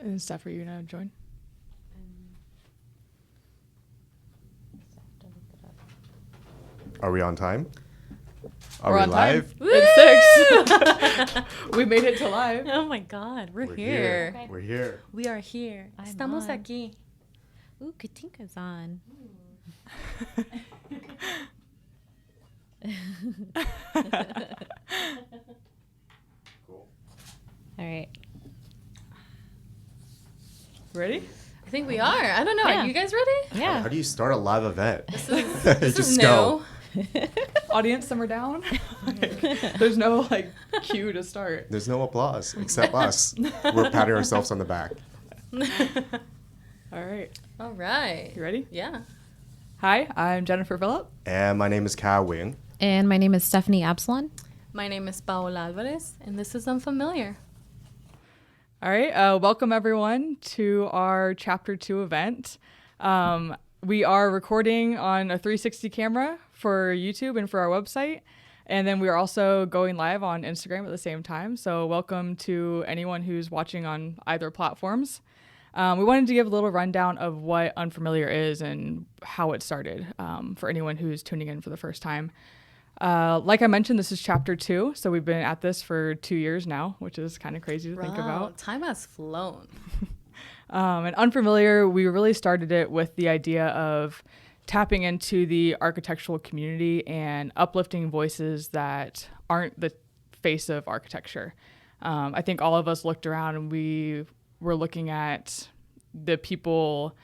And Steph, are you going to join? Are we on time? We're we on live? Time. It's 6. We made it to live. Oh my God, we're here. Okay. We're here. We are here. I'm Estamos on. aquí. Ooh, Katinka's on. Cool. All right. Ready? I think we are. I don't know. Yeah. Are you guys ready? Yeah. How do you start a live event? This is Just new. go. Audience, simmer down. There's no cue to start. There's no applause except us. We're patting ourselves on the back. All right. All right. You ready? Yeah. Hi, I'm Jennifer Phillip. And my name is Qual. And my name is Stephanie Absalon. My name is Paola Alvarez, and this is Unfamiliar. All right. Welcome, everyone, to our Chapter 2 event. We are recording on a 360 camera for YouTube and for our website. And then we are also going live on Instagram at the same time. So welcome to anyone who's watching on either platforms. We wanted to give a little rundown of what Unfamiliar is and how it started for anyone who's tuning in for the first time. Like I mentioned, this is Chapter 2. So we've been at this for 2 years now, which is kind of crazy to think about. Time has flown. And Unfamiliar, we really started it with the idea of tapping into the architectural community and uplifting voices that aren't the face of architecture. I think all of us looked around and we were looking at the people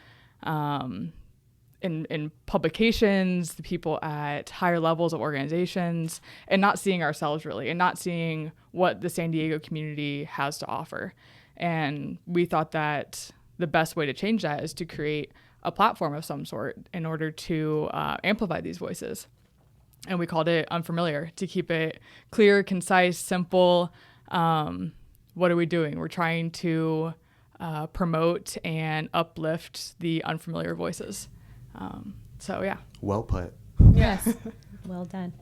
in publications, the people at higher levels of organizations, and not seeing ourselves really, and not seeing what the San Diego community has to offer. And we thought that the best way to change that is to create a platform of some sort in order to amplify these voices. And we called it Unfamiliar to keep it clear, concise, simple. What are we doing? We're trying to promote and uplift the unfamiliar voices. So, yeah. Well put. Yes. Well done.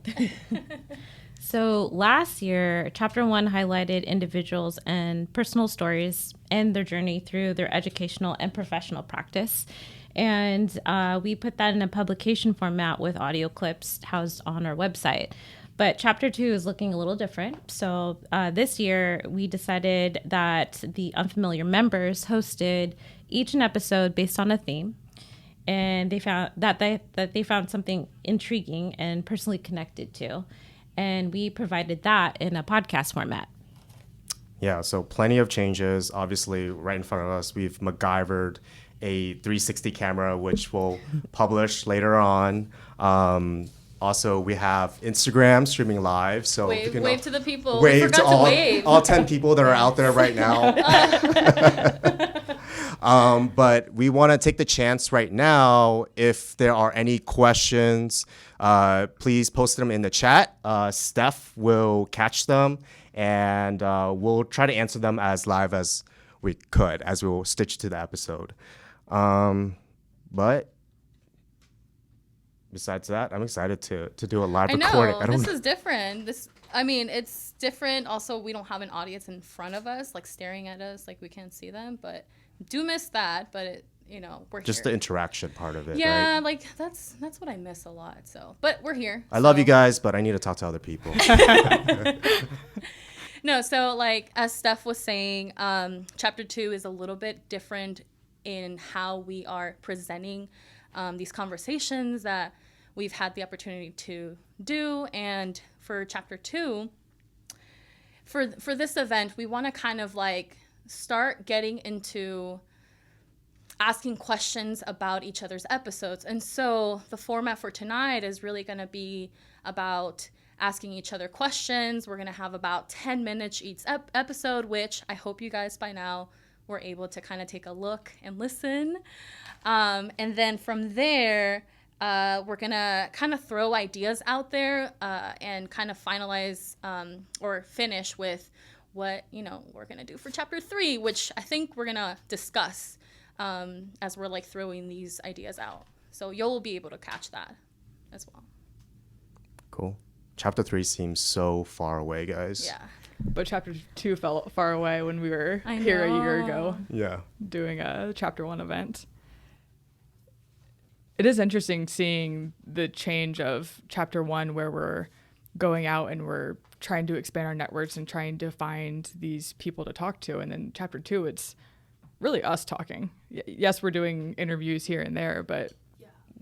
So last year, Chapter 1 highlighted individuals and personal stories and their journey through their educational and professional practice. And we put that in a publication format with audio clips housed on our website. But Chapter 2 is looking a little different. So this year, we decided that the Unfamiliar members hosted each an episode based on a theme. And they found that they found something intriguing and personally connected to. And we provided that in a podcast format. Yeah, so plenty of changes. Obviously, right in front of us, we've MacGyvered a 360 camera, which we'll publish later on. Also, we have Instagram streaming live. So Wave to the people. Wave We to forgot to wave. all 10 people that are out there right now. But we want to take the chance right now. If there are any questions, please post them in the chat. Steph will catch them, and we'll try to answer them as live as we could, as we'll stitch to the episode. But besides that, I'm excited to do a live recording. This is different. It's different. Also, we don't have an audience in front of us, like staring at us, like we can't see them. But do miss that. But we're just here. the interaction part of it. Yeah, right? like that's what I miss a lot. So, but we're here. I love you guys, but I need to talk to other people. No, so like as Steph was saying, Chapter 2 is a little bit different in how we are presenting these conversations that we've had the opportunity to do. And for Chapter 2, for this event, we want to kind of like start getting into asking questions about each other's episodes. And so the format for tonight is really going to be about asking each other questions. We're going to have about 10 minutes each episode, which I hope you guys by now were able to kind of take a look and listen. And then from there, we're going to kind of throw ideas out there and kind of finalize or finish with what, we're going to do for Chapter 3, which I think we're going to discuss as we're like throwing these ideas out. So you'll be able to catch that as well. Cool. Chapter 3 seems so far away, guys. Yeah. But chapter 2 felt far away when we were I here a year know. ago Yeah. doing a chapter 1 event. It is interesting seeing the change of chapter 1 where we're going out and we're trying to expand our networks and trying to find these people to talk to. And then chapter 2, it's really us talking. Yes, we're doing interviews here and there, but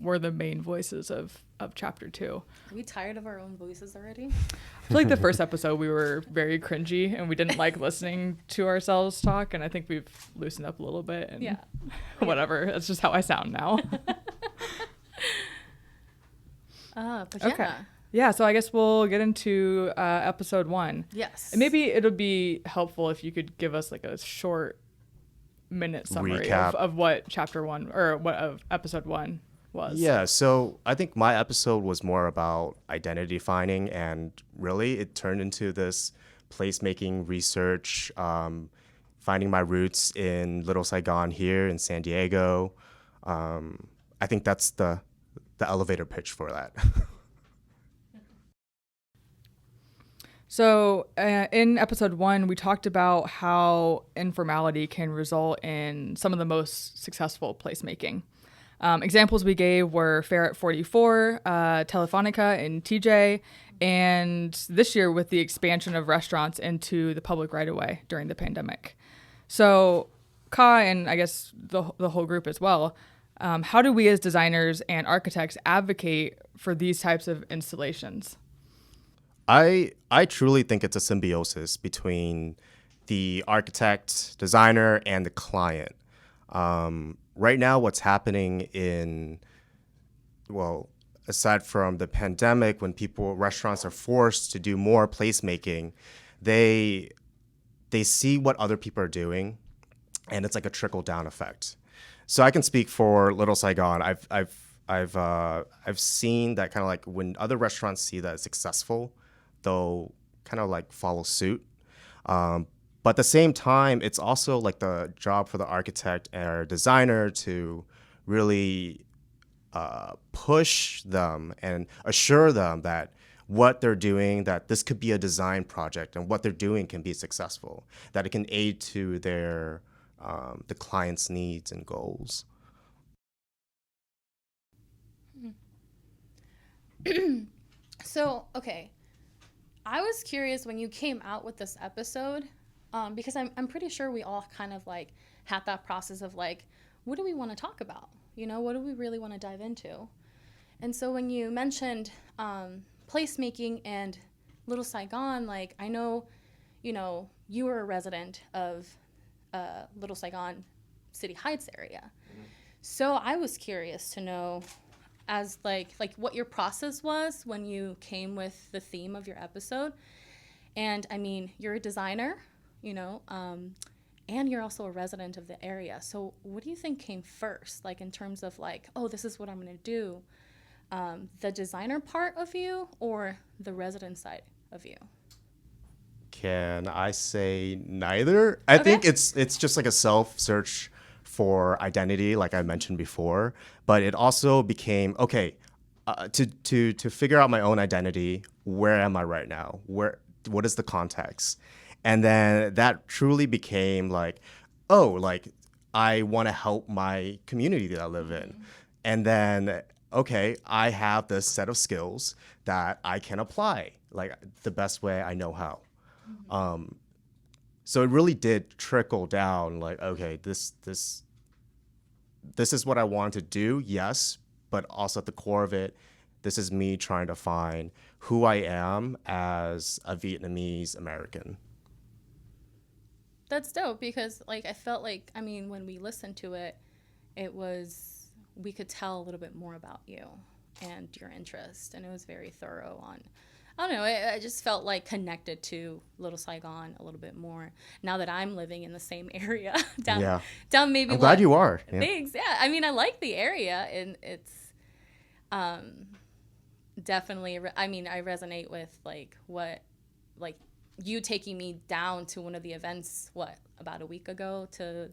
we're the main voices of chapter 2. Are we tired of our own voices already? I feel like the first episode we were very cringy and we didn't like listening to ourselves talk, and I think we've loosened up a little bit and Yeah. whatever. That's just how I sound now. But Okay. yeah. Yeah, so I guess we'll get into episode 1. Yes. And maybe it'll be helpful if you could give us like a short minute summary Recap. of what chapter 1 or what of episode 1 was. Yeah, so I think my episode was more about identity defining, and really it turned into this placemaking research, finding my roots in Little Saigon here in San Diego. I think that's the elevator pitch for that. So in episode 1, we talked about how informality can result in some of the most successful placemaking. Examples we gave were Fair at 44, Telefonica and TJ, and this year with the expansion of restaurants into the public right-of-way during the pandemic. So Ka, and I guess the whole group as well, how do we as designers and architects advocate for these types of installations? I truly think it's a symbiosis between the architect, designer, and the client. Right now, what's happening aside from the pandemic, when restaurants are forced to do more placemaking, they see what other people are doing, and it's like a trickle down effect. So I can speak for Little Saigon. I've seen that kind of like when other restaurants see that it's successful, they'll kind of like follow suit. But at the same time, it's also like the job for the architect or designer to really push them and assure them that what they're doing, that this could be a design project and what they're doing can be successful, that it can aid to their the client's needs and goals. So, okay. I was curious when you came out with this episode, because I'm pretty sure we all kind of like had that process of like, what do we want to talk about? You know, what do we really want to dive into? And so when you mentioned placemaking and Little Saigon, like I know, you know, you were a resident of Little Saigon City Heights area. Mm-hmm. So I was curious to know as like what your process was when you came with the theme of your episode. And I mean, you're a designer, you know, and you're also a resident of the area. So what do you think came first, like in terms of like, oh, this is what I'm going to do? The designer part of you or the resident side of you? Can I say neither? I think it's just like a self-search for identity, like I mentioned before. But it also became, okay, to figure out my own identity, where am I right now? What is the context? And then that truly became like, oh, like I want to help my community that I live in. And then, okay, I have this set of skills that I can apply like the best way I know how. So it really did trickle down like, okay, this is what I wanted to do, yes, but also at the core of it, this is me trying to find who I am as a Vietnamese American. That's dope because like I felt like, I mean, when we listened to it, we could tell a little bit more about you and your interest, and it was very thorough on, I don't know, I just felt like connected to Little Saigon a little bit more now that I'm living in the same area down maybe. I'm glad you are. Yeah. Thanks. Yeah, I mean, I like the area, and it's definitely. I mean, I resonate with like what, like you taking me down to one of the events. What, about a week ago to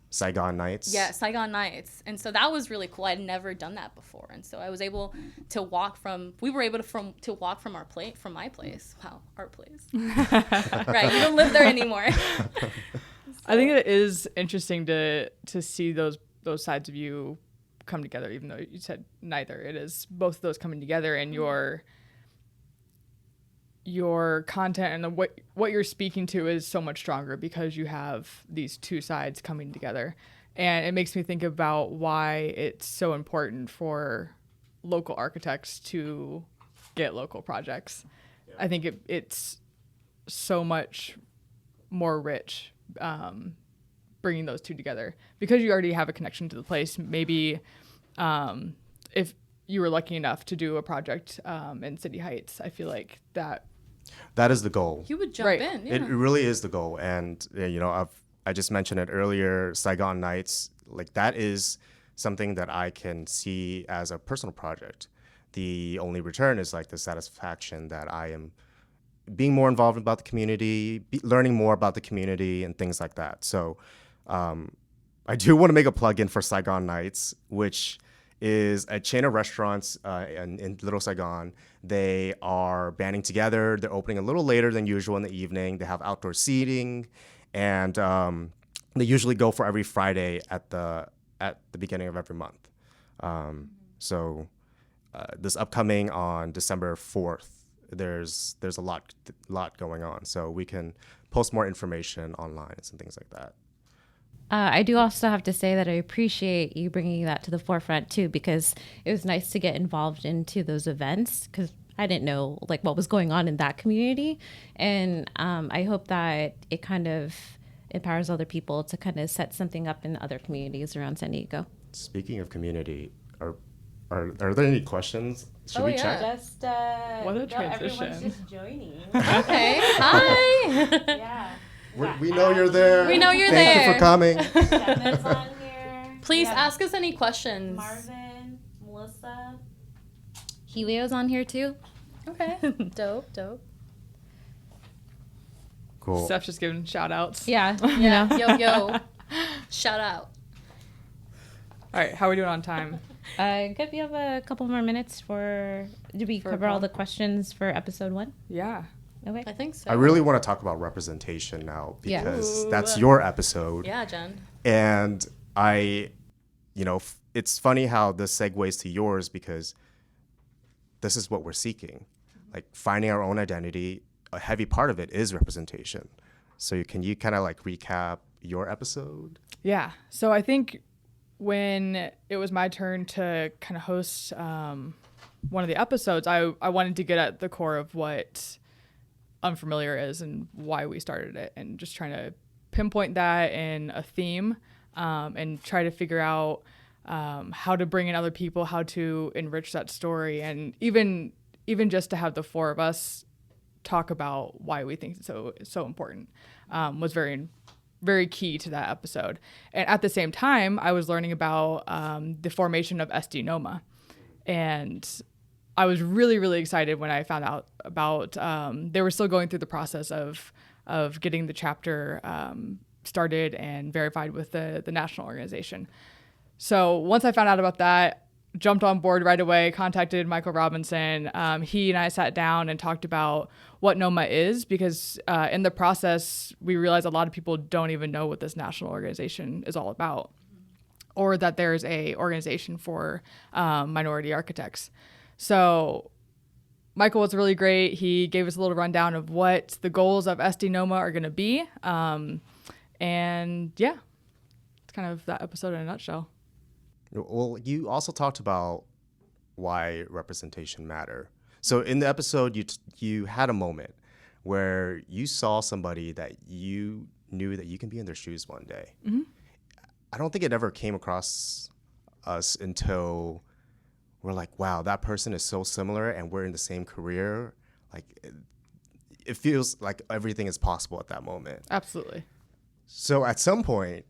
Saigon Nights. Yeah, Saigon Nights. And so that was really cool. I'd never done that before. And so I was able to walk from our place, from my place. Wow, our place. Right, you don't live there anymore. I think it is interesting to see those sides of you come together, even though you said neither. It is both of those coming together, and your content and what you're speaking to is so much stronger because you have these two sides coming together. And it makes me think about why it's so important for local architects to get local projects. Yeah. I think it's so much more rich bringing those two together because you already have a connection to the place. Maybe if you were lucky enough to do a project in City Heights, I feel like that is the goal. You would jump in. Yeah. It really is the goal. And, I just mentioned it earlier, Saigon Nights, like that is something that I can see as a personal project. The only return is like the satisfaction that I am being more involved about the community, learning more about the community and things like that. So I do want to make a plug-in for Saigon Nights, which is a chain of restaurants in Little Saigon. They are banding together. They're opening a little later than usual in the evening. They have outdoor seating, and they usually go for every Friday at the beginning of every month. So this upcoming on December 4th, there's a lot going on. So we can post more information online and some things like that. I do also have to say that I appreciate you bringing that to the forefront too, because it was nice to get involved into those events because I didn't know like what was going on in that community. And I hope that it kind of empowers other people to kind of set something up in other communities around San Diego. Speaking of community, are there any questions? Should we check? Just what a transition. Everyone's just joining. Okay. Hi. Yeah. We know you're there. We know you're Thank there. you for coming. Gemma's on here. Please ask us any questions. Marvin, Melissa. Helio's on here too. Okay. Dope. Cool. Steph's just giving shout outs. Yeah. Yeah. Yo. Shout out. All right, how are we doing on time? Good. We have a couple more minutes did we cover all the questions for episode 1? Yeah. Okay. I think so. I really want to talk about representation now because that's your episode. Yeah, Jen. And it's funny how this segues to yours because this is what we're seeking. Like finding our own identity, a heavy part of it is representation. So can you kind of like recap your episode? Yeah. So I think when it was my turn to kind of host one of the episodes, I wanted to get at the core of what Unfamiliar is and why we started it, and just trying to pinpoint that in a theme and try to figure out how to bring in other people, how to enrich that story, and even just to have the four of us talk about why we think it's so important was very, very key to that episode. And at the same time, I was learning about the formation of SD Noma, and I was really, really excited when I found out about they were still going through the process of getting the chapter started and verified with the national organization. So once I found out about that, jumped on board right away, contacted Michael Robinson. He and I sat down and talked about what NOMA is, because in the process, we realized a lot of people don't even know what this national organization is all about, or that there's a organization for minority architects. So Michael was really great. He gave us a little rundown of what the goals of SD Noma are going to be. And yeah, it's kind of that episode in a nutshell. Well, you also talked about why representation matter. So in the episode, you had a moment where you saw somebody that you knew that you can be in their shoes one day. Mm-hmm. I don't think it ever came across us until we're like, wow, that person is so similar and we're in the same career. Like, it feels like everything is possible at that moment. Absolutely. So at some point,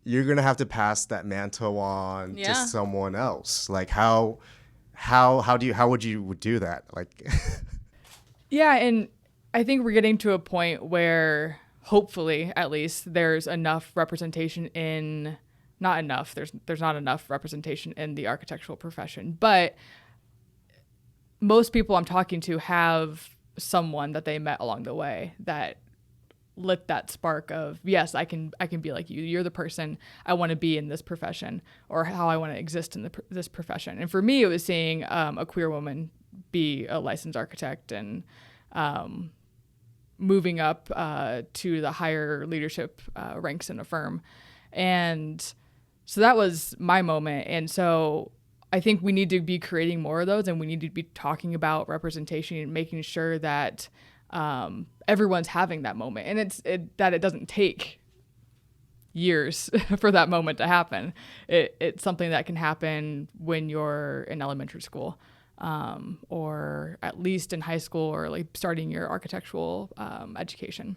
you're going to have to pass that mantle on to someone else. Like, how would you do that? Like, yeah. And I think we're getting to a point where hopefully at least there's enough representation in, not enough, there's not enough representation in the architectural profession, but most people I'm talking to have someone that they met along the way that lit that spark of, yes, I can be like you. You're the person I want to be in this profession, or how I want to exist in this profession. And for me, it was seeing a queer woman be a licensed architect and moving up to the higher leadership ranks in a firm. And so that was my moment. And so I think we need to be creating more of those, and we need to be talking about representation and making sure that everyone's having that moment, and that it doesn't take years for that moment to happen. It's something that can happen when you're in elementary school, or at least in high school, or like starting your architectural education.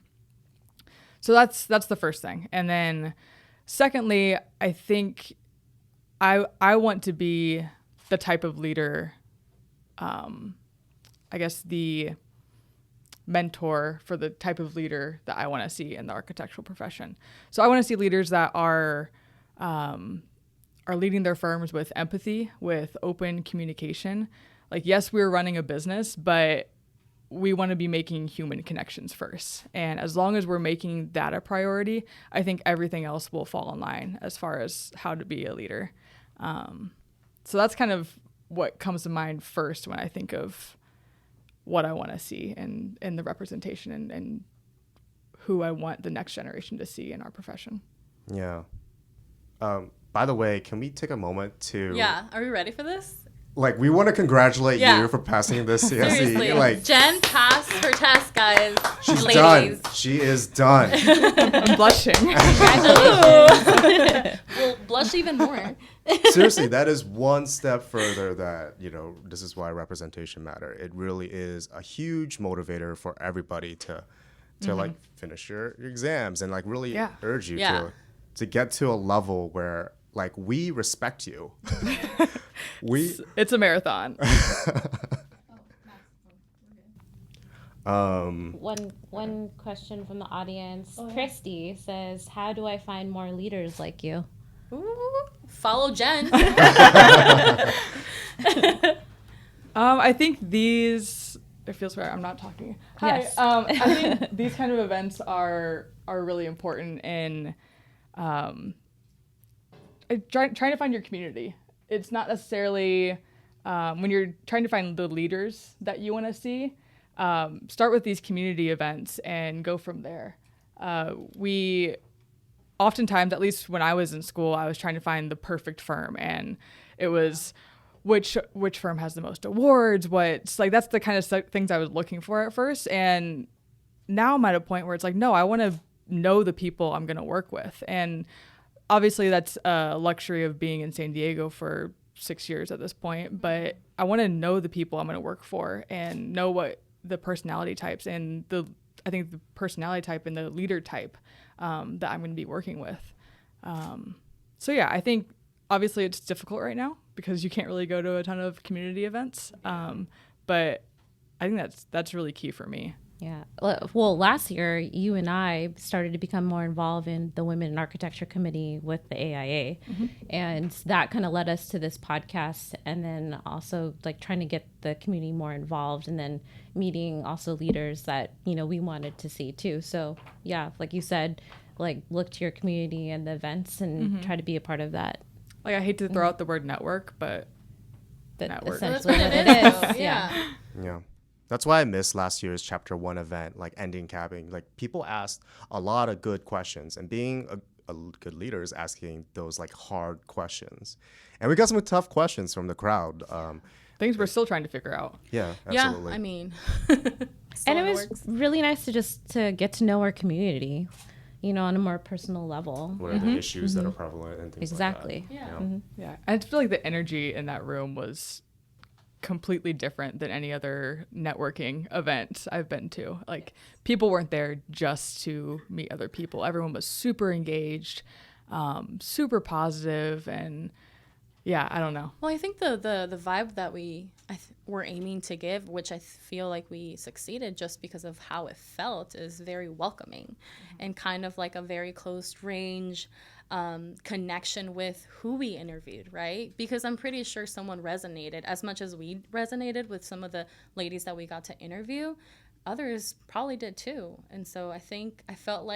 So that's the first thing. And then secondly, I think I want to be the type of leader, I guess the mentor for the type of leader that I want to see in the architectural profession. So I want to see leaders that are leading their firms with empathy, with open communication. Like, yes, we're running a business, but we want to be making human connections first. And as long as we're making that a priority, I think everything else will fall in line as far as how to be a leader. So that's kind of what comes to mind first when I think of what I want to see in the representation and who I want the next generation to see in our profession. Yeah. By the way, can we take a moment to... Yeah. Are we ready for this? Like, we want to congratulate you for passing this CSE. Seriously. Like, Jen passed her test, guys. she's Ladies. done. She is done. I'm blushing. Congratulations. We'll blush even more. Seriously, that is one step further that, this is why representation matter. It really is a huge motivator for everybody to like finish your exams and like really urge you to get to a level where like we respect you. It's a marathon. One question from the audience. Christy says, "How do I find more leaders like you?" Ooh, follow Jen. I think these. It feels right. I'm not talking. Hi. Yes. I think these kind of events are really important in trying to find your community. It's not necessarily when you're trying to find the leaders that you want to see. Start with these community events and go from there. We oftentimes, at least when I was in school, I was trying to find the perfect firm, and it was which firm has the most awards. What's like that's the kind of things I was looking for at first, and now I'm at a point where it's like, no, I want to know the people I'm going to work with, and obviously that's a luxury of being in San Diego for 6 years at this point, but I want to know the people I'm going to work for and know what the personality types and I think the personality type and the leader type that I'm going to be working with. So yeah, I think obviously it's difficult right now because you can't really go to a ton of community events. But I think that's really key for me. Yeah. Well, last year, you and I started to become more involved in the Women in Architecture Committee with the AIA. Mm-hmm. And that kind of led us to this podcast, and then also like trying to get the community more involved, and then meeting also leaders that, we wanted to see too. So yeah, like you said, like look to your community and the events and try to be a part of that. Like I hate to throw out the word network, but network. Essentially what it is. Yeah. Yeah. That's why I missed last year's Chapter 1 event, like ending capping. Like people asked a lot of good questions, and being a good leader is asking those like hard questions. And we got some tough questions from the crowd. Things we're still trying to figure out. Yeah, absolutely. Yeah, I mean. And it was really nice to get to know our community, on a more personal level. What are the issues that are prevalent and things exactly. like that. Yeah. Yeah. I feel like the energy in that room was completely different than any other networking event I've been to. Like people weren't there just to meet other people. Everyone was super engaged, super positive, and yeah, I don't know. Well, I think the vibe that we're aiming to give, which I feel like we succeeded just because of how it felt, is very welcoming and kind of like a very close range connection with who we interviewed, right? Because I'm pretty sure someone resonated as much as we resonated with some of the ladies that we got to interview. Others probably did too. And so I think I felt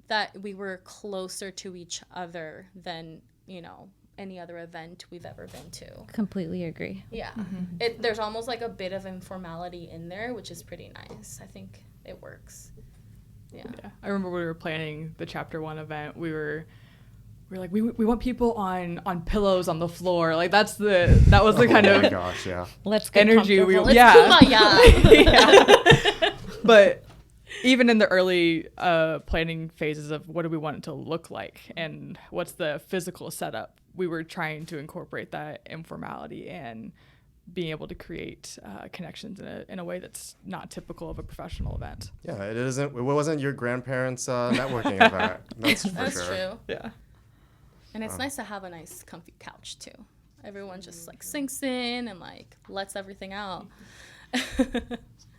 that we were closer to each other than, any other event we've ever been to. Completely agree. Yeah. There's almost like a bit of informality in there, which is pretty nice. I think it works. Yeah. I remember when we were planning the chapter 1 event, we were like, we want people on pillows on the floor. Like that was the kind Oh my of gosh, yeah. Let's get energy we comfortable. Kumbaya. But even in the early planning phases of what do we want it to look like and what's the physical setup, we were trying to incorporate that informality and being able to create connections in a way that's not typical of a professional event. Yeah, it wasn't your grandparents' networking event. That's for That's sure. true. Yeah. And it's nice to have a nice comfy couch too. Everyone just like sinks in and like lets everything out.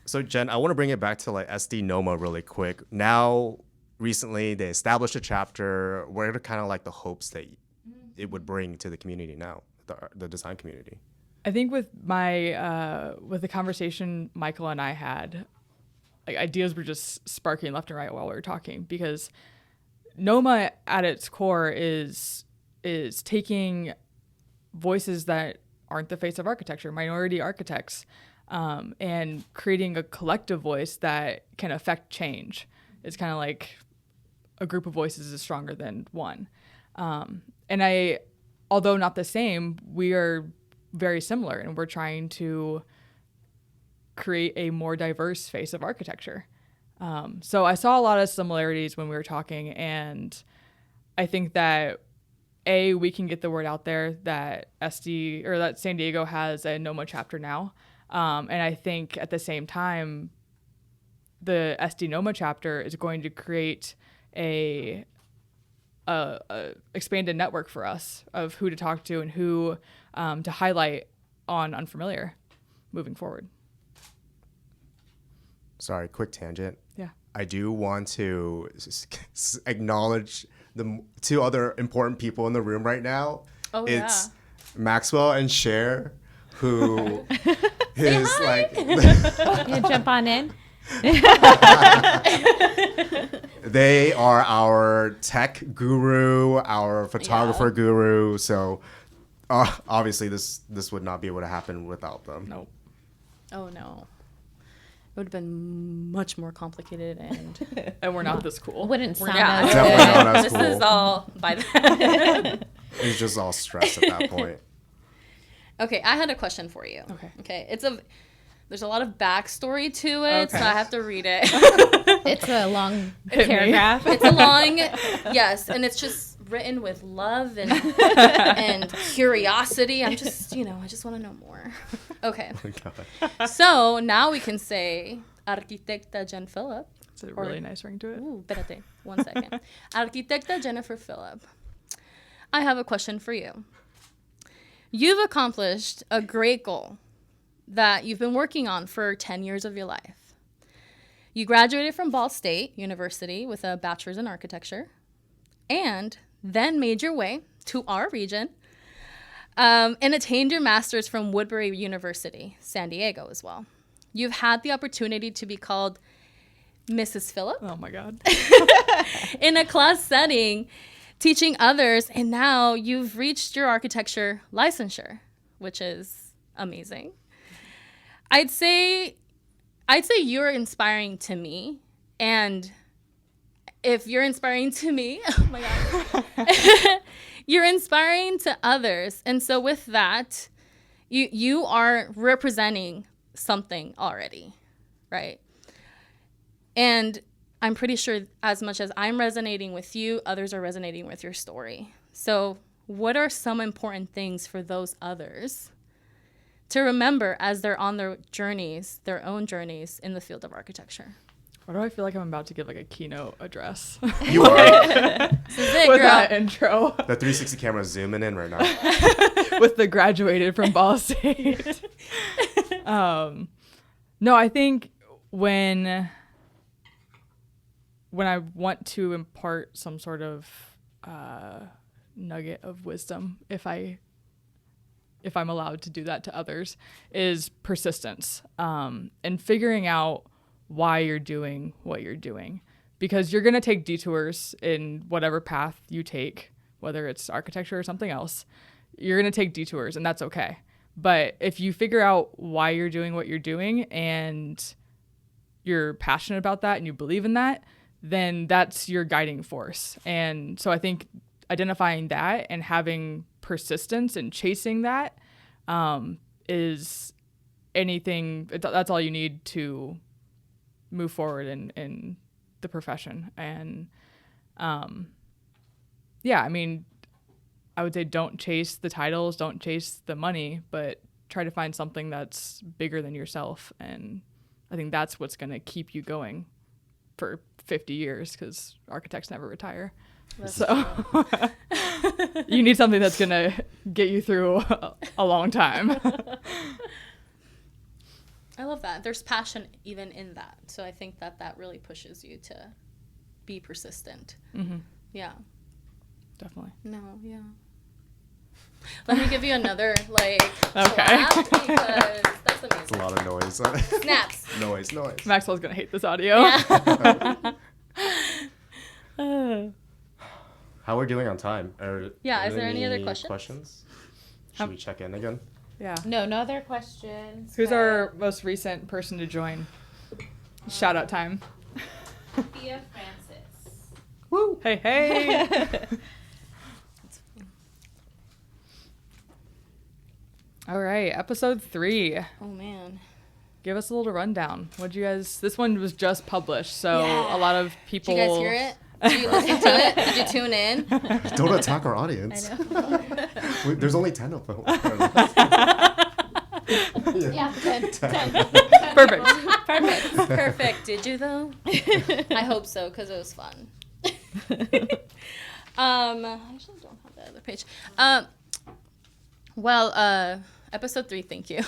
So Jen, I want to bring it back to like SD Noma really quick. Now, recently they established a chapter. What are kind of like the hopes that it would bring to the community now, the design community? I think with with the conversation Michael and I had, like ideas were just sparking left and right while we were talking, because Noma at its core is taking voices that aren't the face of architecture, minority architects, and creating a collective voice that can affect change. It's kind of like a group of voices is stronger than one. And although not the same, we are very similar, and we're trying to create a more diverse face of architecture. So I saw a lot of similarities when we were talking, and I think that we can get the word out there that that San Diego has a NOMA chapter now. And I think at the same time, the SD NOMA chapter is going to create a expanded network for us of who to talk to and who to highlight on Unfamiliar moving forward. Sorry, quick tangent. Yeah. I do want to acknowledge the two other important people in the room right now. Oh, it's Maxwell and Cher, who is like You jump on in. they are our tech guru, our photographer guru. So obviously this would not be able to happen without them. Nope. Oh no. It would have been much more complicated and And we're not this cool. Wouldn't sound yeah, as Definitely good. not as this cool. is all by then. It's just all stress at that point. Okay, I had a question for you. Okay. There's a lot of backstory to it, so Okay. I have to read it. It's a long Hit me. paragraph. It's a long, yes, and it's just written with love and curiosity. I'm just, I just want to know more. Okay. Oh my God. So now we can say Arquitecta Jen Phillip. It's a really nice ring to it. Ooh, espérate, 1 second. Arquitecta Jennifer Phillip. I have a question for you. You've accomplished a great goal that you've been working on for 10 years of your life. You graduated from Ball State University with a bachelor's in architecture and then made your way to our region and attained your master's from Woodbury University, San Diego as well. You've had the opportunity to be called Mrs. Phillip Oh my God. in a class setting, teaching others, and now you've reached your architecture licensure, which is amazing. I'd say you're inspiring to me, and if you're inspiring to me, oh my God, you're inspiring to others. And so with that, you are representing something already, right? And I'm pretty sure as much as I'm resonating with you, others are resonating with your story. So what are some important things for those others to remember as they're on their journeys, their own journeys in the field of architecture? Why do I feel like I'm about to give like a keynote address You are. This is it, with girl. that intro? The 360 camera is zooming in right now. With the graduated from Ball State. No, I think when I want to impart some sort of nugget of wisdom, if I'm allowed to do that to others, is persistence, and figuring out why you're doing what you're doing, because you're going to take detours in whatever path you take, whether it's architecture or something else. You're going to take detours, and that's okay. But if you figure out why you're doing what you're doing and you're passionate about that and you believe in that, then that's your guiding force. And so I think identifying that and having persistence and chasing that is anything. That's all you need to move forward in the profession. And yeah, I mean, I would say don't chase the titles, don't chase the money, but try to find something that's bigger than yourself. And I think that's what's going to keep you going for 50 years, because architects never retire. So you need something that's going to get you through a long time. I love that. There's passion even in that. So I think that really pushes you to be persistent. Mm-hmm. Yeah. Definitely. No, yeah. Let me give you another, like, Okay. clap, because that's It's a amazing. lot of noise. Snaps. noise. Maxwell's going to hate this audio. How we're doing on time? Yeah, is there any other questions? Should we check in again? Yeah. No other questions. Who's but our most recent person to join? Shout out time. Thea Francis. Woo! Hey, hey! All right, episode 3. Oh, man. Give us a little rundown. What'd you guys? This one was just published, so Yeah. a lot of people. Did you guys hear it? Did you listen to it? Did you tune in? Don't attack our audience. I know. There's only 10 of them. Yeah, 10. Perfect. Perfect. Did you, though? I hope so, because it was fun. I actually don't have the other page. Episode 3, thank you.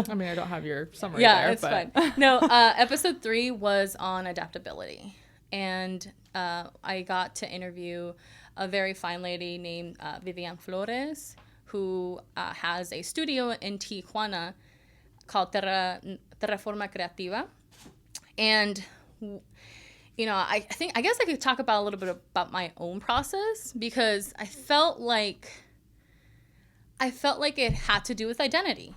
I mean, I don't have your summary Yeah, there, it's but fine. No, episode 3 was on adaptability. And I got to interview a very fine lady named Vivian Flores, who has a studio in Tijuana called Terraforma Creativa. And, you know, I guess I could talk about a little bit about my own process, because I felt like it had to do with identity.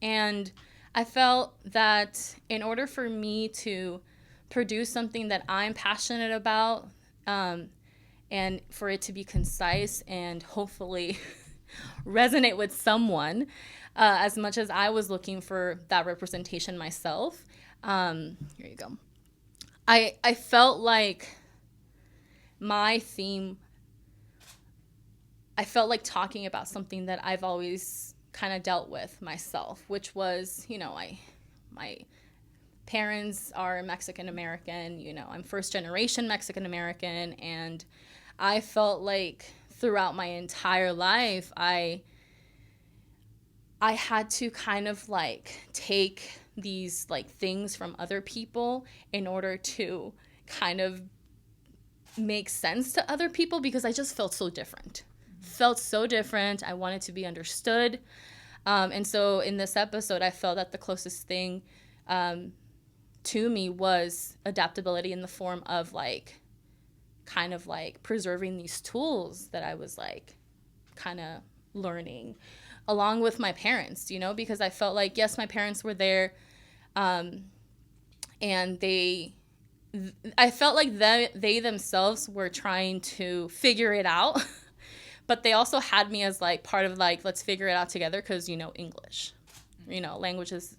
And I felt that in order for me to produce something that I'm passionate about, and for it to be concise and hopefully resonate with someone, as much as I was looking for that representation myself, here you go. I felt like my theme, I felt like talking about something that I've always kind of dealt with myself, which was, you know, my parents are Mexican American, you know, I'm first generation Mexican American, and I felt like throughout my entire life, I had to kind of like take these like things from other people in order to kind of make sense to other people, because I just felt so different. I wanted to be understood. And so in this episode, I felt that the closest thing to me was adaptability in the form of like kind of like preserving these tools that I was like kind of learning along with my parents, you know, because I felt like, yes, my parents were there, and I felt like they themselves were trying to figure it out, but they also had me as like part of like, let's figure it out together, because, you know, English, you know, language is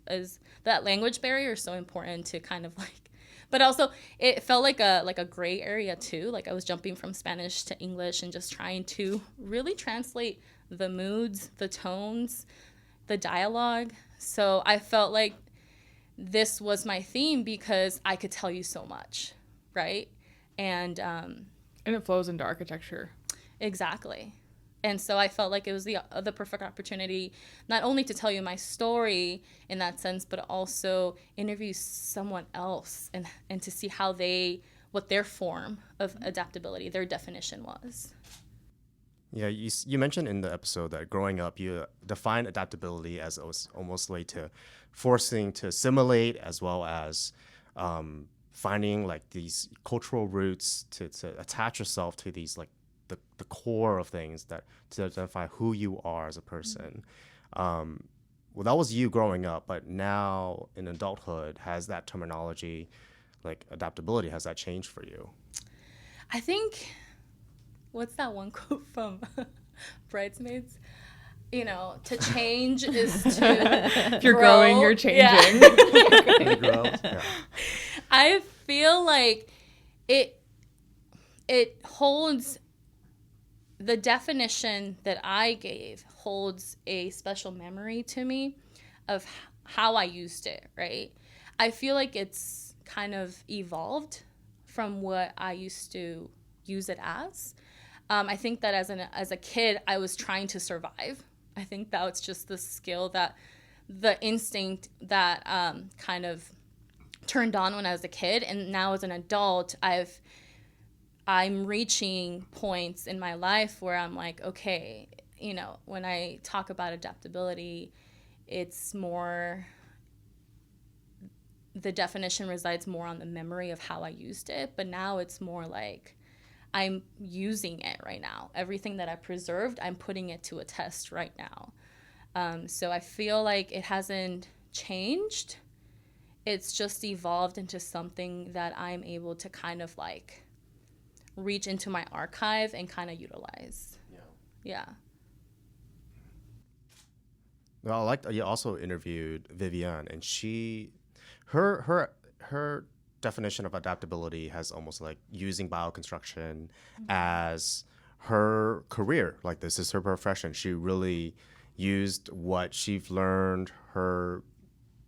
that language barrier is so important to kind of like, but also it felt like a gray area too. Like I was jumping from Spanish to English and just trying to really translate the moods, the tones, the dialogue. So I felt like this was my theme because I could tell you so much, right? And it flows into architecture. Exactly. And so I felt like it was the perfect opportunity not only to tell you my story in that sense, but also interview someone else and to see what their form of adaptability, their definition was. Yeah, you mentioned in the episode that growing up, you define adaptability as almost like to forcing to assimilate, as well as finding like these cultural roots to attach yourself to these like the core of things that to identify who you are as a person. Well, that was you growing up, but now in adulthood, has that terminology, like adaptability, has that changed for you? I think, what's that one quote from Bridesmaids? You know, to change is to If you're grow. growing, you're changing. Yeah. I feel like it holds, the definition that I gave holds a special memory to me of how I used it, right? I feel like it's kind of evolved from what I used to use it as. I think that as a kid, I was trying to survive. I think that was just the skill, that the instinct that kind of turned on when I was a kid. And now as an adult, I'm reaching points in my life where I'm like, okay, you know, when I talk about adaptability, it's more, the definition resides more on the memory of how I used it. But now it's more like I'm using it right now. Everything that I preserved, I'm putting it to a test right now. So I feel like it hasn't changed. It's just evolved into something that I'm able to kind of like reach into my archive and kind of utilize. Yeah. Well, I like you also interviewed Vivienne, and her definition of adaptability has almost like using bioconstruction as her career. Like this is her profession. She really used what she's learned, her,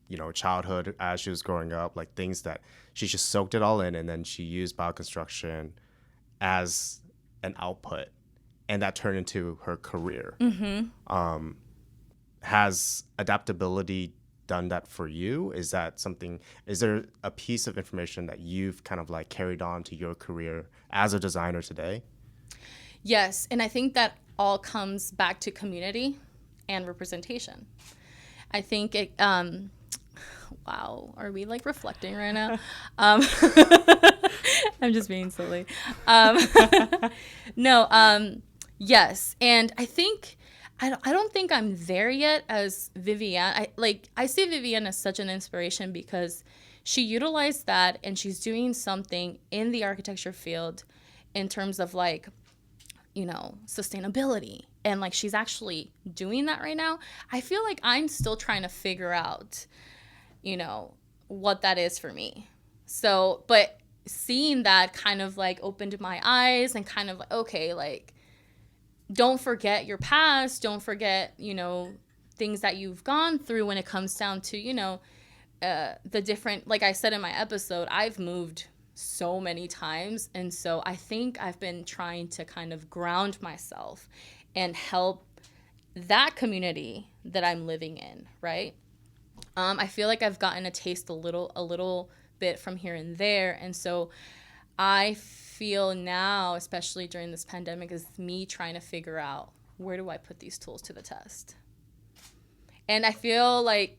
you know, childhood as she was growing up, like things that she just soaked it all in, and then she used bioconstruction as an output, and that turned into her career. Has adaptability done that for you? Is there a piece of information that you've kind of like carried on to your career as a designer today? Yes, and I think that all comes back to community and representation. I think it, wow, are we like reflecting right now? I'm just being silly. No, yes, and I think, I don't think I'm there yet as Vivienne. I see Vivienne as such an inspiration because she utilized that and she's doing something in the architecture field in terms of like, you know, sustainability. And like she's actually doing that right now. I feel like I'm still trying to figure out, you know, what that is for me. So, but seeing that kind of like opened my eyes and kind of like, okay, like, don't forget your past. Don't forget, you know, things that you've gone through when it comes down to, you know, the different, like I said in my episode, I've moved so many times. And so I think I've been trying to kind of ground myself and help that community that I'm living in, right? I feel like I've gotten a taste a little bit from here and there. And so I feel now, especially during this pandemic, is me trying to figure out, where do I put these tools to the test? And I feel like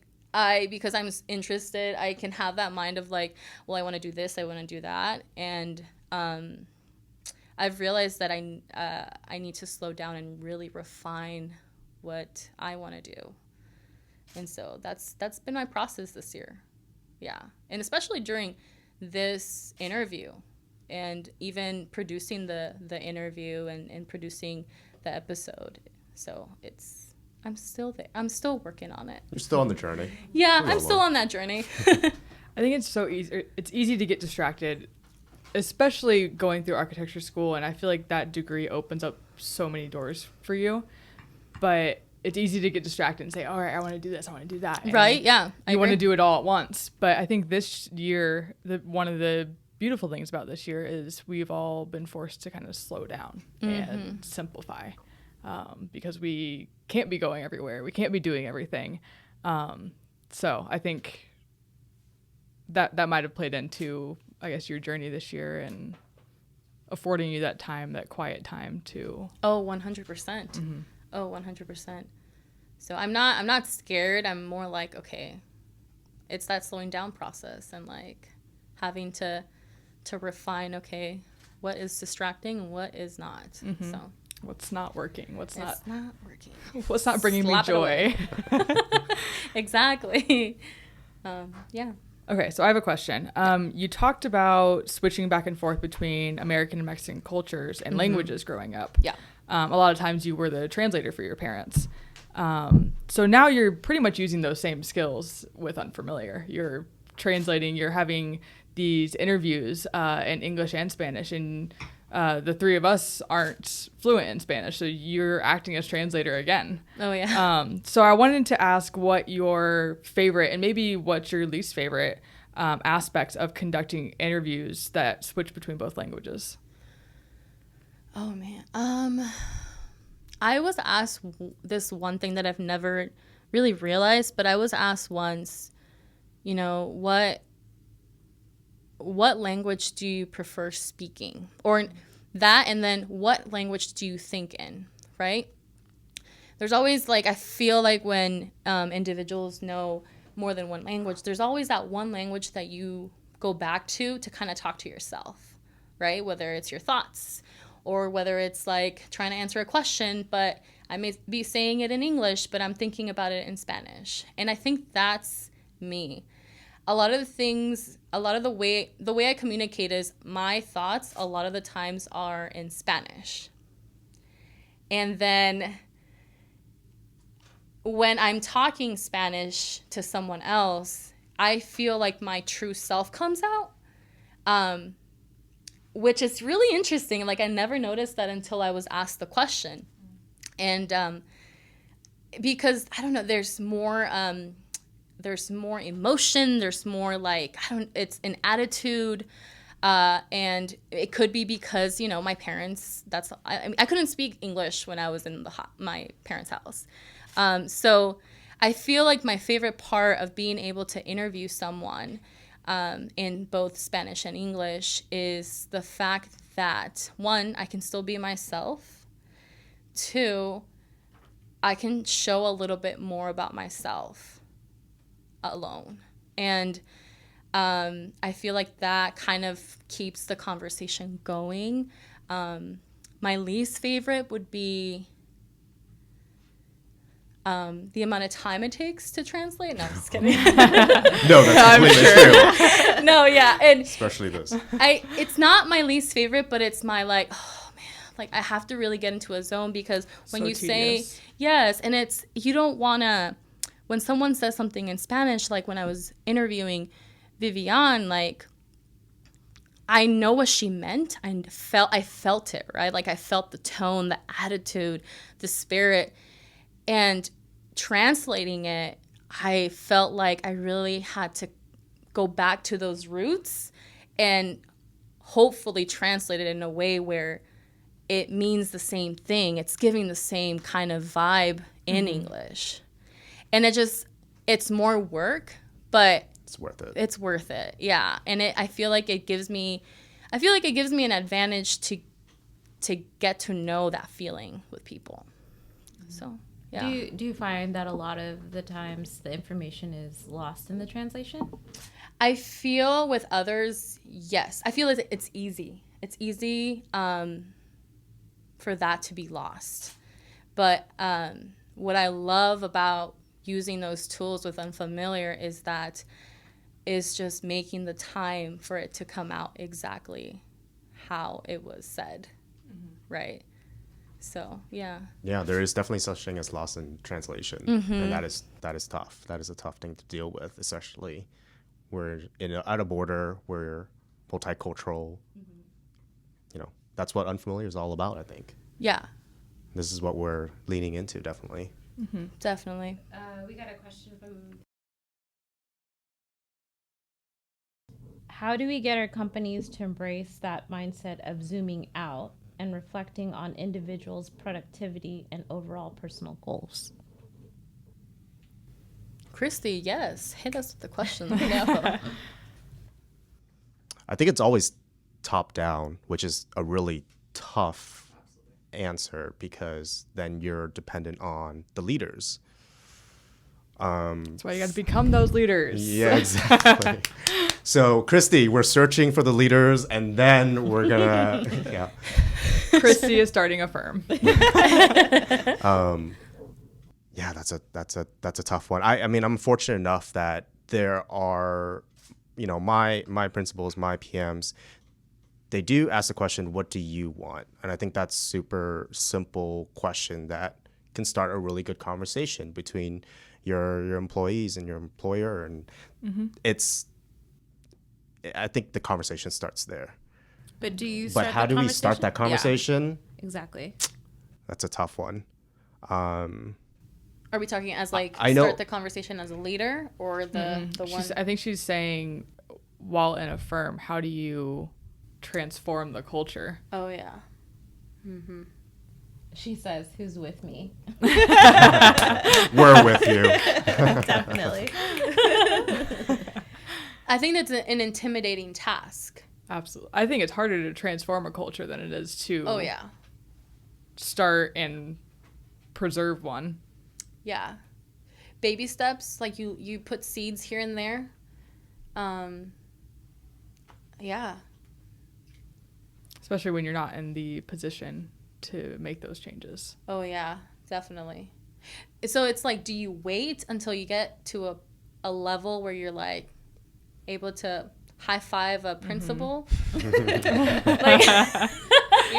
because I'm interested, I can have that mind of like, well, I want to do this, I want to do that. And I've realized that I need to slow down and really refine what I want to do. And so that's been my process this year. Yeah. And especially during this interview and even producing the interview and producing the episode. So I'm still there. I'm still working on it. You're still on the journey. Yeah, I'm still on that journey. I think it's so easy. It's easy to get distracted, especially going through architecture school. And I feel like that degree opens up so many doors for you. But it's easy to get distracted and say, all right, I want to do this, I want to do that. And Right? Yeah. you want to do it all at once. But I think this year, one of the beautiful things about this year is we've all been forced to kind of slow down and simplify, because we can't be going everywhere. We can't be doing everything. So I think that might have played into, I guess, your journey this year and affording you that time, that quiet time to. Oh, 100%. Oh, 100%. So I'm not scared. I'm more like, okay, it's that slowing down process and like having to refine, okay, what is distracting and what is not. So What's not working? What's not working? What's not bringing Slap me it joy? Exactly. Yeah. Okay, so I have a question. You talked about switching back and forth between American and Mexican cultures and languages growing up. Yeah. A lot of times you were the translator for your parents. So now you're pretty much using those same skills with Unfamiliar. You're translating, you're having these interviews in English and Spanish, and the three of us aren't fluent in Spanish, so you're acting as translator again. Oh, yeah. So I wanted to ask what your favorite and maybe what's your least favorite aspects of conducting interviews that switch between both languages. Oh, man. I was asked this one thing that I've never really realized, but I was asked once, you know, what language do you prefer speaking? Or that, and then what language do you think in, right? There's always, like, I feel like when individuals know more than one language, there's always that one language that you go back to kind of talk to yourself, right? Whether it's your thoughts or whether it's, like, trying to answer a question, but I may be saying it in English, but I'm thinking about it in Spanish. And I think that's me. A lot of the way I communicate is my thoughts a lot of the times are in Spanish. And then when I'm talking Spanish to someone else, I feel like my true self comes out, which is really interesting. Like, I never noticed that until I was asked the question. And because, I don't know, there's more emotion, there's more like, it's an attitude, and it could be because, you know, my parents, I mean, I couldn't speak English when I was in my parents' house. So I feel like my favorite part of being able to interview someone in both Spanish and English is the fact that, one, I can still be myself. Two, I can show a little bit more about myself alone. And I feel like that kind of keeps the conversation going. My least favorite would be the amount of time it takes to translate. No, I'm just kidding. No, that's completely true. No, yeah. And Especially this. It's not my least favorite, but it's my, like, oh man, like, I have to really get into a zone, because when So you tedious. say yes, and you don't want to, when someone says something in Spanish, like when I was interviewing Vivian, like, I know what she meant. I felt it, right? Like, I felt the tone, the attitude, the spirit. And translating it, I felt like I really had to go back to those roots and hopefully translate it in a way where it means the same thing. It's giving the same kind of vibe in English. And it's more work, but It's worth it. it's worth it. Yeah. And I feel like it gives me an advantage to get to know that feeling with people. So, yeah. Do you find that a lot of the times the information is lost in the translation? I feel with others, yes. I feel it's easy. It's easy for that to be lost. But what I love about using those tools with Unfamiliar is just making the time for it to come out exactly how it was said, right? So, yeah. Yeah, there is definitely such thing as loss in translation, and that is tough. That is a tough thing to deal with, especially we're at a border, we're multicultural. You know, that's what Unfamiliar is all about, I think. Yeah. this is what we're leaning into, definitely. Definitely. We got a question from. How do we get our companies to embrace that mindset of zooming out and reflecting on individuals' productivity and overall personal goals? Christy, yes. Hit us with the question. Let me know. I think it's always top down, which is a really tough answer because then you're dependent on the leaders. That's why you got to become those leaders. Yeah, exactly. So, Christy, we're searching for the leaders, and then we're gonna, yeah. Christy is starting a firm. Yeah, that's a tough one. I mean, I'm fortunate enough that there are, my principals, my PMs, they do ask the question, what do you want? And I think that's super simple question that can start a really good conversation between your employees and your employer. And I think the conversation starts there. But do you? But how do we start that conversation? Yeah, exactly. That's a tough one. Are we talking as I know, start the conversation as a leader or the one? I think she's saying, while in a firm, how do you transform the culture? Oh yeah. She says, "Who's with me?" We're with you. Definitely. I think that's an intimidating task. Absolutely. I think it's harder to transform a culture than it is to Oh yeah. start and preserve one. Yeah. Baby steps, like you put seeds here and there. Yeah. Especially when you're not in the position to make those changes. Oh yeah, definitely. So it's like, do you wait until you get to a level where you're like able to high five a principal? You're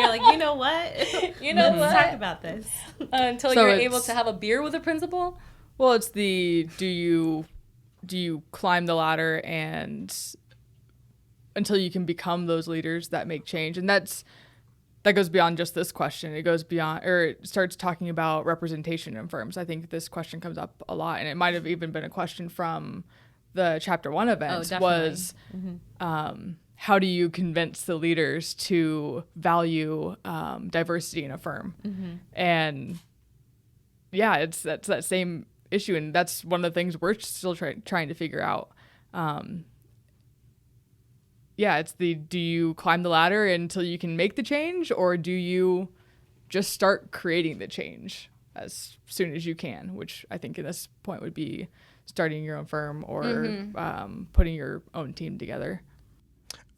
like, you know what? Let's talk about this. Until So you're it's- able to have a beer with a principal? Well, it's the do you climb the ladder and until you can become those leaders that make change. And that goes beyond just this question. It goes beyond, or it starts talking about representation in firms. I think this question comes up a lot, and it might have even been a question from the Chapter 1 event was how do you convince the leaders to value diversity in a firm? And yeah, that's that same issue, and that's one of the things we're still trying to figure out. Yeah, it's do you climb the ladder until you can make the change, or do you just start creating the change as soon as you can, which I think at this point would be starting your own firm or putting your own team together.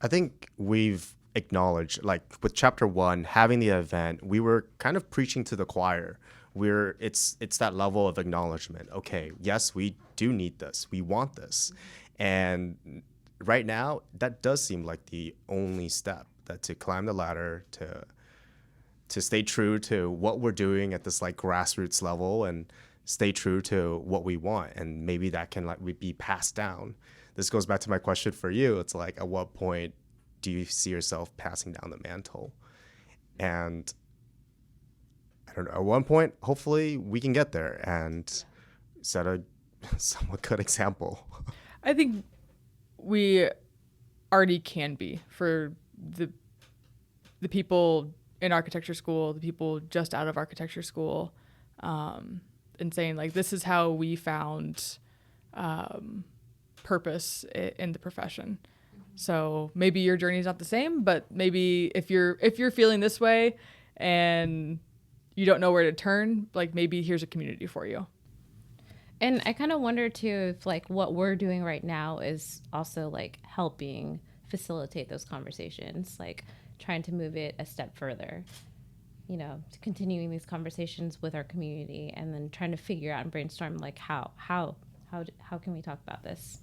I think we've acknowledged, like with Chapter 1, having the event, we were kind of preaching to the choir. It's that level of acknowledgement. Okay, yes, we do need this. We want this. And right now, that does seem like the only step, that to climb the ladder, to stay true to what we're doing at this like grassroots level and stay true to what we want. And maybe that can be passed down. This goes back to my question for you. It's like, at what point do you see yourself passing down the mantle? And I don't know, at one point, hopefully we can get there and set a somewhat good example. I think we already can be for the people in architecture school, the people just out of architecture school, and saying like, this is how we found purpose in the profession. So maybe your journey is not the same, but maybe if you're feeling this way and you don't know where to turn, like maybe here's a community for you. And I kind of wonder too if like what we're doing right now is also like helping facilitate those conversations, like trying to move it a step further, continuing these conversations with our community and then trying to figure out and brainstorm like how can we talk about this?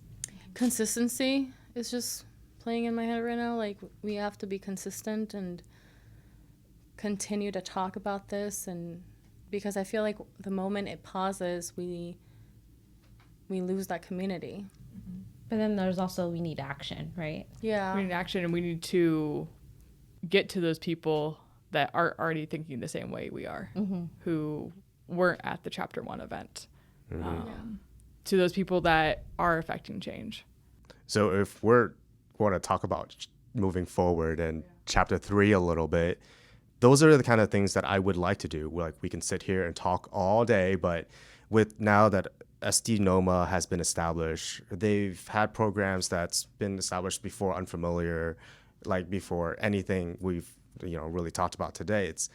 Consistency is just playing in my head right now. Like, we have to be consistent and continue to talk about this, and because I feel like the moment it pauses, we lose that community. But then there's also, we need action, right? Yeah. We need action, and we need to get to those people that are already thinking the same way we are, who weren't at the chapter 1 event. To those people that are affecting change. So if we're going to talk about moving forward and chapter 3 a little bit, those are the kind of things that I would like to do. Like we can sit here and talk all day, but with now that SD NOMA has been established, they've had programs that's been established before Unfamiliar, like before anything we've really talked about today. It's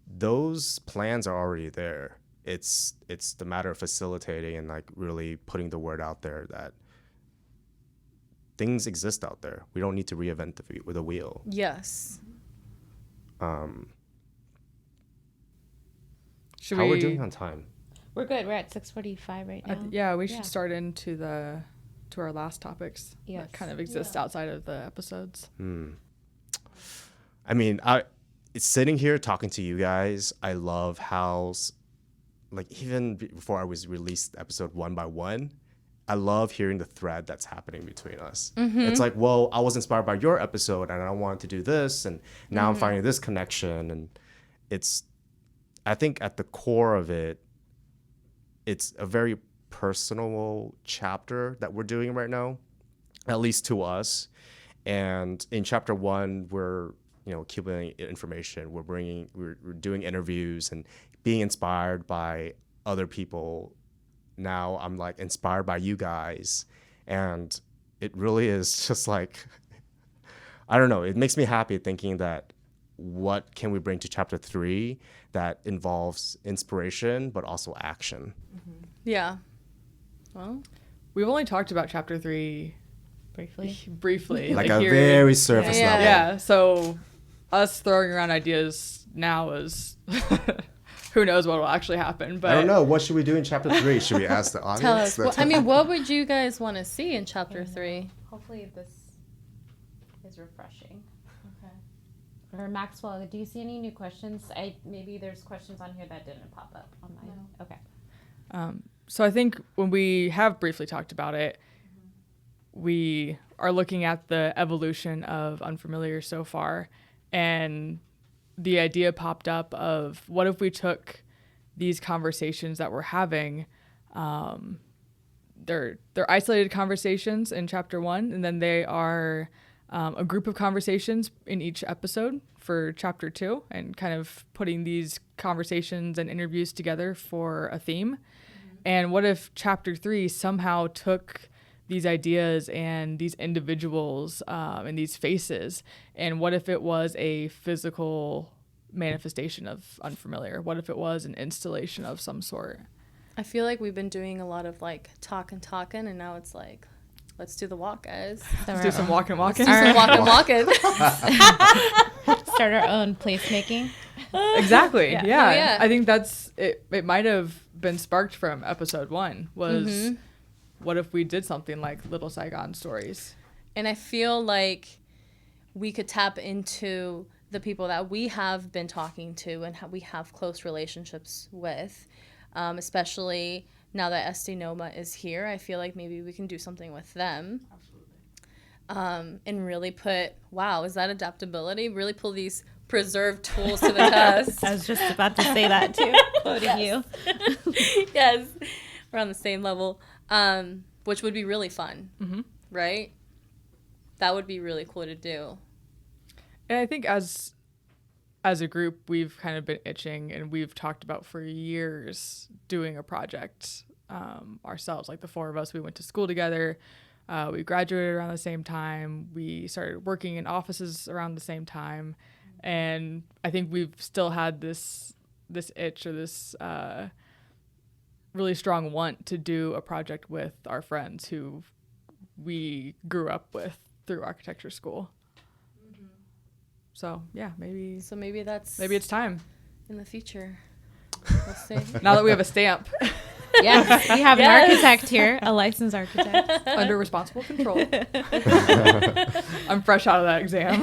those plans are already there. It's the matter of facilitating and like really putting the word out there that things exist out there. We don't need to reinvent the wheel. Yes. How we're doing on time? We're good. We're at 6:45 right now. Yeah, we should start into to our last topics that kind of exist outside of the episodes. I mean, it's sitting here talking to you guys. I love how, like, even before I was released episode 1 by 1, I love hearing the thread that's happening between us. It's like, well, I was inspired by your episode and I wanted to do this, and now I'm finding this connection. And I think at the core of it, it's a very personal chapter that we're doing right now, at least to us. And in chapter 1, we're keeping information. We're doing interviews and being inspired by other people. Now I'm like inspired by you guys, and it really is just like, I don't know. It makes me happy thinking that what can we bring to chapter 3 that involves inspiration but also action. Yeah. Well, We've only talked about chapter 3 briefly, Like a here. very surface level. Yeah, so us throwing around ideas now is who knows what will actually happen. But I don't know. What should we do in chapter 3? Should we ask the audience? tell us. What would you guys want to see in chapter 3? Hopefully this is refreshing. Okay. Or Maxwell, do you see any new questions? Maybe there's questions on here that didn't pop up on mine. No. Okay. So I think when we have briefly talked about it, we are looking at the evolution of Unfamiliar so far, and the idea popped up of what if we took these conversations that we're having, they're isolated conversations in chapter 1, and then they are a group of conversations in each episode for chapter 2, and kind of putting these conversations and interviews together for a theme. And what if chapter 3 somehow took these ideas and these individuals and these faces, and what if it was a physical manifestation of Unfamiliar? What if it was an installation of some sort? I feel like we've been doing a lot of like talking, and now it's like, let's do the walk, guys. Let's do some walking. Do some walking. Start our own placemaking. Exactly. Yeah. Yeah. Oh, yeah. I think that's it. It might have been sparked from episode 1. Was what if we did something like Little Saigon Stories? And I feel like we could tap into the people that we have been talking to and we have close relationships with, especially now that SD NOMA is here. I feel like maybe we can do something with them. Absolutely. And really is that adaptability? Really pull these preserved tools to the test. I was just about to say that too, quoting you. Yes, we're on the same level, which would be really fun, right? That would be really cool to do. And I think as a group, we've kind of been itching, and we've talked about for years doing a project ourselves. Like the 4 of us, we went to school together. We graduated around the same time. We started working in offices around the same time. And I think we've still had this itch or this really strong want to do a project with our friends who we grew up with through architecture school. So yeah, maybe it's time in the future. We'll see. Now that we have a stamp. Yes, we have an architect here, a licensed architect. Under responsible control. I'm fresh out of that exam.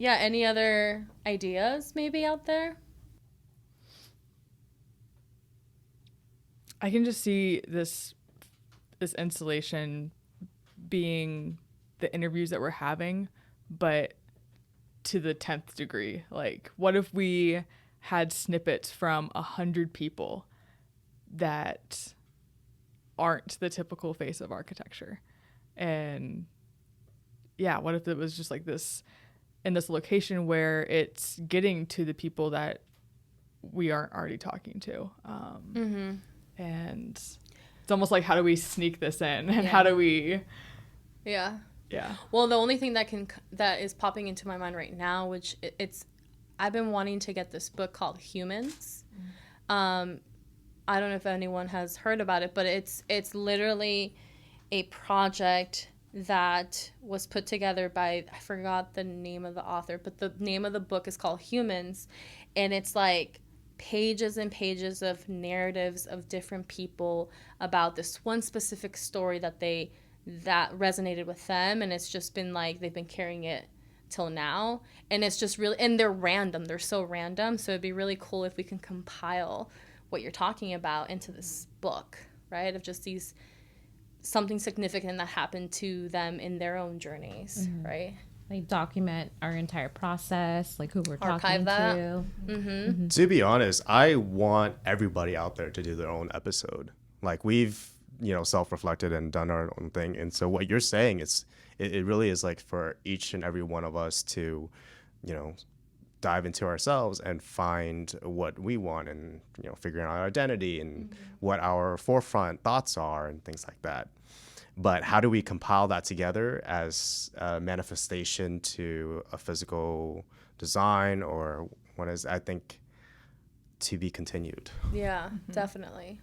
Yeah, any other ideas maybe out there? I can just see this installation being the interviews that we're having, but to the 10th degree. Like, what if we had snippets from 100 people that aren't the typical face of architecture? And yeah, what if it was just like this in this location where it's getting to the people that we aren't already talking to? And it's almost like, how do we sneak this in, and how do we? Yeah. Yeah. Well, the only thing that is popping into my mind right now, which I've been wanting to get this book called Humans. I don't know if anyone has heard about it, but it's literally a project that was put together by, I forgot the name of the author, but the name of the book is called Humans, and it's like pages and pages of narratives of different people about this one specific story that resonated with them, and it's just been like they've been carrying it till now, and it's just really, and they're so random, so it'd be really cool if we can compile what you're talking about into this book, right, of just these something significant that happened to them in their own journeys, right? Like document our entire process, like who we're Archive talking that. to. To be honest, I want everybody out there to do their own episode. Like, we've, self-reflected and done our own thing. And so what you're saying is, it really is like for each and every one of us to, dive into ourselves and find what we want, and, figuring out our identity and what our forefront thoughts are and things like that. But how do we compile that together as a manifestation to a physical design, or what is, I think, to be continued? Yeah, definitely.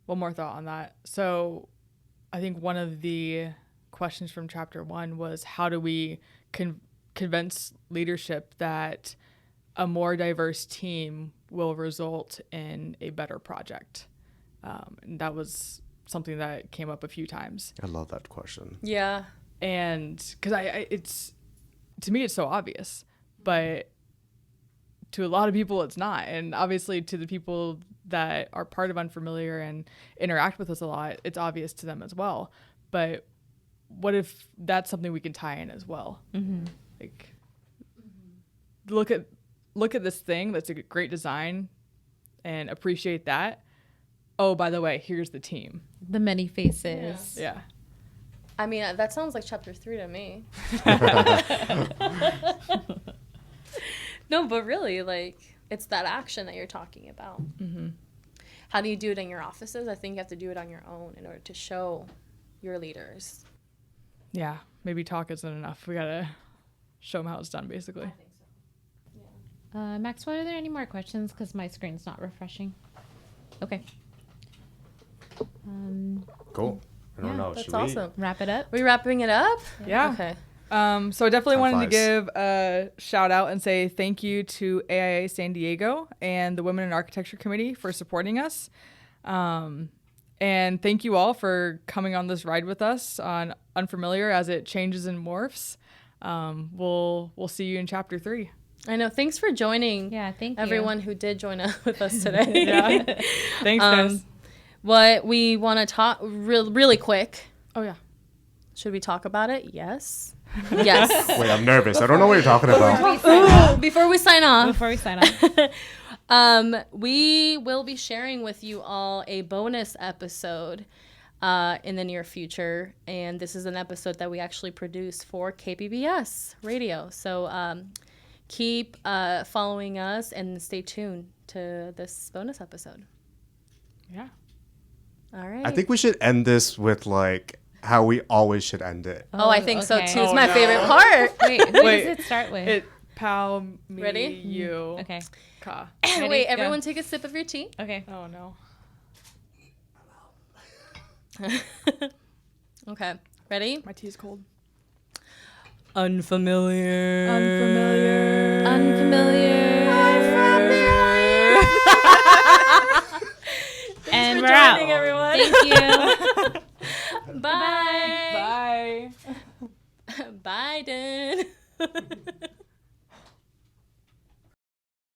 One more thought on that. So I think one of the questions from chapter 1 was, how do we convince leadership that a more diverse team will result in a better project? And that was something that came up a few times. I love that question. Yeah. And because to me, it's so obvious, but to a lot of people, it's not. And obviously to the people that are part of Unfamiliar and interact with us a lot, it's obvious to them as well. But what if that's something we can tie in as well? Like, look at this thing that's a great design and appreciate that. Oh, by the way, here's the team. The many faces. Yeah. I mean, that sounds like chapter 3 to me. No, but really, like, it's that action that you're talking about. How do you do it in your offices? I think you have to do it on your own in order to show your leaders. Yeah. Maybe talk isn't enough. We got to show them how it's done, basically. I think so. Yeah. Maxwell, are there any more questions? Because my screen's not refreshing. Okay. Cool. I don't know. That's Should awesome. Wrap it up. We wrapping it up? Yeah. Okay. So I definitely Time wanted to flies. give a shout out and say thank you to AIA San Diego and the Women in Architecture Committee for supporting us. And thank you all for coming on this ride with us on Unfamiliar as it changes and morphs. We'll see you in chapter 3. I know. Thanks for joining. Yeah, thank you. Everyone who did join us with us today. Yeah. Thanks, guys. What we want to talk really quick. Oh, yeah. Should we talk about it? Yes. Yes. Wait, I'm nervous. I don't know what you're talking about. Before we sign off. Before we sign off. We will be sharing with you all a bonus episode in the near future. And this is an episode that we actually produce for KPBS radio. So keep following us and stay tuned to this bonus episode. Yeah. All right. I think we should end this with, like, how we always should end it. Oh, I think so okay. too. It's Oh, my no. favorite part. Wait, who Wait. does it start with? It, pow, me, Ready? you, Okay. ka. Ready? Wait, Go. everyone take a sip of your tea. Okay. Oh, no. Okay. Ready? My tea's cold. Unfamiliar. Unfamiliar. Unfamiliar. And for we're out. joining, everyone. Thank you. Bye. Bye. Biden.